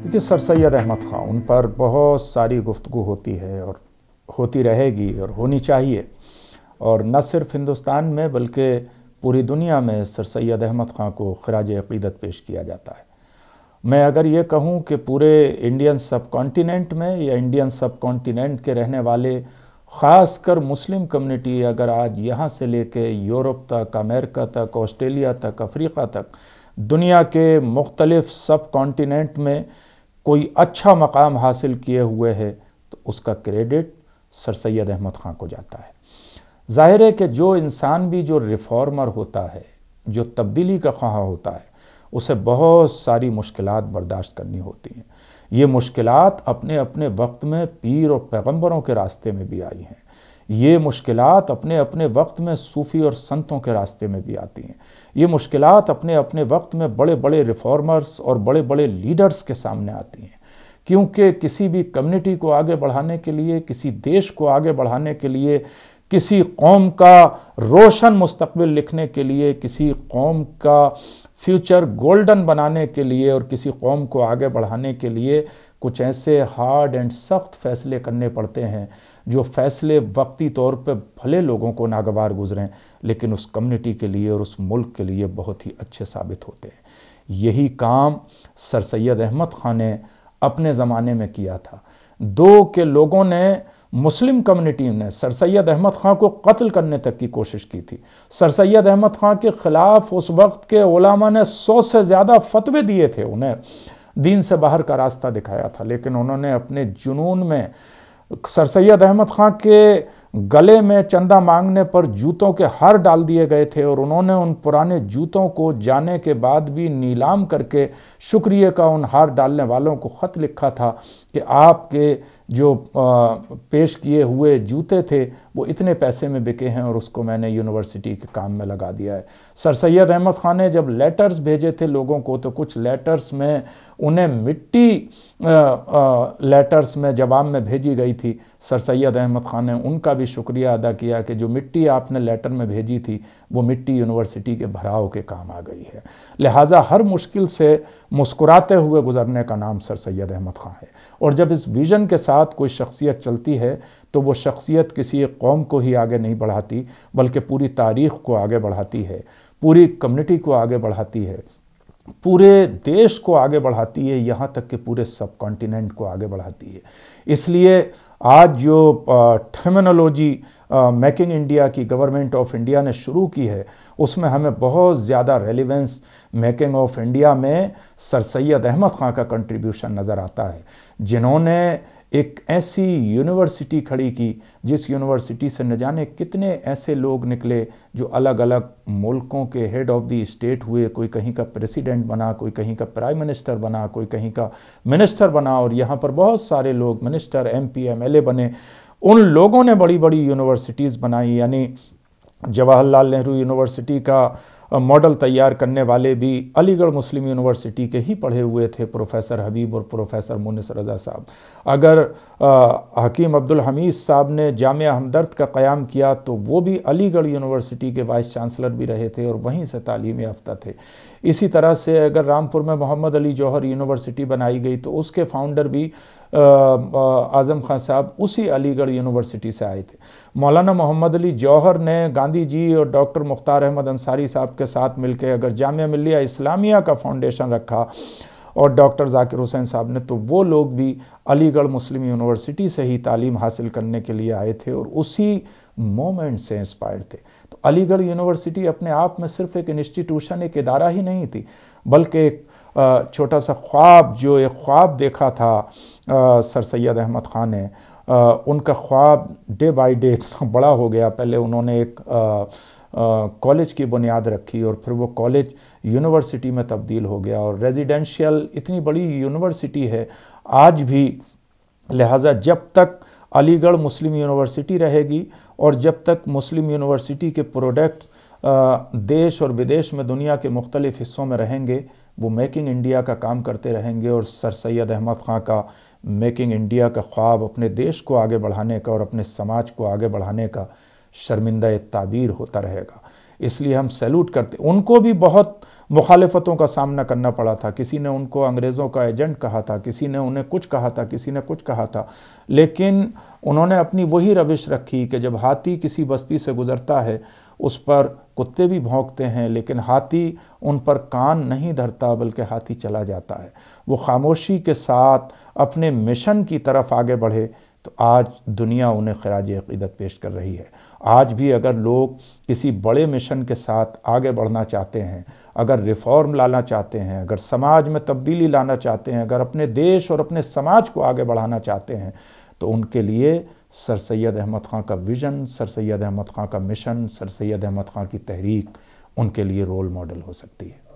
देखिए, सर सैयद अहमद ख़ां, उन पर बहुत सारी गुफ्तगू होती है और होती रहेगी और होनी चाहिए। और न सिर्फ हिंदुस्तान में बल्कि पूरी दुनिया में सर सैयद अहमद ख़ां को ख़िराज अक़ीदत पेश किया जाता है। मैं अगर ये कहूँ कि पूरे इंडियन सब कॉन्टिनेंट में या इंडियन सब कॉन्टिनेंट के रहने वाले ख़ासकर मुस्लिम कम्युनिटी अगर आज यहाँ से लेके यूरोप तक, अमेरिका तक, ऑस्ट्रेलिया तक, अफ्रीका तक, दुनिया के मुख्तलिफ सब कॉन्टिनेंट में कोई अच्छा मकाम हासिल किए हुए है तो उसका क्रेडिट सर सैयद अहमद ख़ां को जाता है। ज़ाहिर है कि जो इंसान भी जो रिफॉर्मर होता है, जो तब्दीली का ख़्वाह होता है, उसे बहुत सारी मुश्किलात बर्दाश्त करनी होती हैं। ये मुश्किलात अपने अपने वक्त में पीर और पैगंबरों के रास्ते में भी आई हैं। ये मुश्किलात अपने अपने वक्त में सूफ़ी और संतों के रास्ते में भी आती हैं। ये मुश्किलात अपने अपने वक्त में बड़े बड़े रिफॉर्मर्स और बड़े बड़े लीडर्स के सामने आती हैं। क्योंकि किसी भी कम्युनिटी को आगे बढ़ाने के लिए, किसी देश को आगे बढ़ाने के लिए, किसी कौम का रोशन मुस्तकबिल लिखने के लिए, किसी कौम का फ्यूचर गोल्डन बनाने के लिए और किसी कौम को आगे बढ़ाने के लिए कुछ ऐसे हार्ड एंड सख्त फैसले करने पड़ते हैं जो फैसले वक्ती तौर पे भले लोगों को नागवार गुजरें, लेकिन उस कम्युनिटी के लिए और उस मुल्क के लिए बहुत ही अच्छे साबित होते हैं। यही काम सर सैयद अहमद ख़ां ने अपने ज़माने में किया था। दो के लोगों ने, मुस्लिम कम्युनिटी ने सर सैयद अहमद ख़ां को कत्ल करने तक की कोशिश की थी। सर सैयद अहमद ख़ां के ख़िलाफ़ उस वक्त के उलमा ने 100 से ज़्यादा फतवे दिए थे, उन्हें दीन से बाहर का रास्ता दिखाया था, लेकिन उन्होंने अपने जुनून में सर सैयद अहमद ख़ां के गले में चंदा मांगने पर जूतों के हार डाल दिए गए थे और उन्होंने उन पुराने जूतों को जाने के बाद भी नीलाम करके शुक्रिया का उन हार डालने वालों को ख़त लिखा था कि आपके जो पेश किए हुए जूते थे वो इतने पैसे में बिके हैं और उसको मैंने यूनिवर्सिटी के काम में लगा दिया है। सर सैयद अहमद ख़ां ने जब लेटर्स भेजे थे लोगों को तो कुछ लेटर्स में उन्हें मिट्टी लेटर्स में जवाब में भेजी गई थी। सर सैयद अहमद ख़ां ने उनका भी शुक्रिया अदा किया कि जो मिट्टी आपने लेटर में भेजी थी वो मिट्टी यूनिवर्सिटी के भराव के काम आ गई है। लिहाजा हर मुश्किल से मुस्कुराते हुए गुजरने का नाम सर सैयद अहमद ख़ां है। और जब इस विज़न के साथ कोई शख्सियत चलती है तो वो शख्सियत किसी एक कौम को ही आगे नहीं बढ़ाती बल्कि पूरी तारीख़ को आगे बढ़ाती है, पूरी कम्युनिटी को आगे बढ़ाती है, पूरे देश को आगे बढ़ाती है, यहाँ तक कि पूरे सब कॉन्टिनेंट को आगे बढ़ाती है। इसलिए आज जो टर्मिनोलॉजी मेकिंग इंडिया की गवर्नमेंट ऑफ इंडिया ने शुरू की है उसमें हमें बहुत ज़्यादा रेलिवेंस मेकिंग ऑफ इंडिया में सर सैयद अहमद ख़ां का कंट्रीब्यूशन नज़र आता है, जिन्होंने एक ऐसी यूनिवर्सिटी खड़ी की जिस यूनिवर्सिटी से न जाने कितने ऐसे लोग निकले जो अलग अलग मुल्कों के हेड ऑफ़ द स्टेट हुए। कोई कहीं का प्रेसिडेंट बना, कोई कहीं का प्राइम मिनिस्टर बना, कोई कहीं का मिनिस्टर बना और यहाँ पर बहुत सारे लोग मिनिस्टर, MP, MLA बने। उन लोगों ने बड़ी बड़ी यूनिवर्सिटीज़ बनाई, यानी जवाहरलाल नेहरू यूनिवर्सिटी का मॉडल तैयार करने वाले भी अलीगढ़ मुस्लिम यूनिवर्सिटी के ही पढ़े हुए थे, प्रोफेसर हबीब और प्रोफेसर मुनिस रज़ा साहब। अगर हकीम अब्दुल हमीद साहब ने जामिया हमदर्द का क़याम किया तो वो भी अलीगढ़ यूनिवर्सिटी के वाइस चांसलर भी रहे थे और वहीं से तालीम याफ्ता थे। इसी तरह से अगर रामपुर में मोहम्मद अली जौहर यूनिवर्सिटी बनाई गई तो उसके फाउंडर भी आज़म खान साहब उसी अलीगढ़ यूनिवर्सिटी से आए थे। मौलाना मोहम्मद अली जौहर ने गांधी जी और डॉक्टर मुख्तार अहमद अंसारी साहब के साथ मिलकर अगर जामिया मिल्लिया इस्लामिया का फाउंडेशन रखा और डॉक्टर ज़ाकिर हुसैन साहब ने, तो वो लोग भी अलीगढ़ मुस्लिम यूनिवर्सिटी से ही तालीम हासिल करने के लिए आए थे और उसी मोमेंट से इंस्पायर्ड थे। तो अलीगढ़ यूनिवर्सिटी अपने आप में सिर्फ एक इंस्टीट्यूशन, एक इदारा ही नहीं थी बल्कि एक छोटा सा ख्वाब, जो एक ख्वाब देखा था सर सैयद अहमद ख़ां ने, उनका ख्वाब डे बाय डे इतना बड़ा हो गया। पहले उन्होंने एक कॉलेज की बुनियाद रखी और फिर वो कॉलेज यूनिवर्सिटी में तब्दील हो गया और रेजिडेंशियल इतनी बड़ी यूनिवर्सिटी है आज भी। लिहाजा जब तक अलीगढ़ मुस्लिम यूनिवर्सिटी रहेगी और जब तक मुस्लिम यूनिवर्सिटी के प्रोडक्ट्स देश और विदेश में दुनिया के मुख्तलिफ़ हिस्सों में रहेंगे, वो मेकिंग इंडिया का काम करते रहेंगे और सर सैयद अहमद ख़ां का मेकिंग इंडिया का ख्वाब अपने देश को आगे बढ़ाने का और अपने समाज को आगे बढ़ाने का शर्मिंदा ताबीर होता रहेगा। इसलिए हम सैल्यूट करते, उनको भी बहुत मुखालफतों का सामना करना पड़ा था। किसी ने उनको अंग्रेज़ों का एजेंट कहा था, किसी ने उन्हें कुछ कहा था, किसी ने कुछ कहा था, लेकिन उन्होंने अपनी वही रविश रखी कि जब हाथी किसी बस्ती से गुज़रता है उस पर कुत्ते भी भौंकते हैं, लेकिन हाथी उन पर कान नहीं धरता बल्कि हाथी चला जाता है। वो खामोशी के साथ अपने मिशन की तरफ आगे बढ़े, तो आज दुनिया उन्हें खराज अक़ीदत पेश कर रही है। आज भी अगर लोग किसी बड़े मिशन के साथ आगे बढ़ना चाहते हैं, अगर रिफ़ॉर्म लाना चाहते हैं, अगर समाज में तब्दीली लाना चाहते हैं, अगर अपने देश और अपने समाज को आगे बढ़ाना चाहते हैं, तो उनके लिए सर सैयद अहमद ख़ान का विज़न, सर सैयद अहमद ख़ान का मिशन, सर सैयद अहमद ख़ान की तहरीक उनके लिए रोल मॉडल हो सकती है।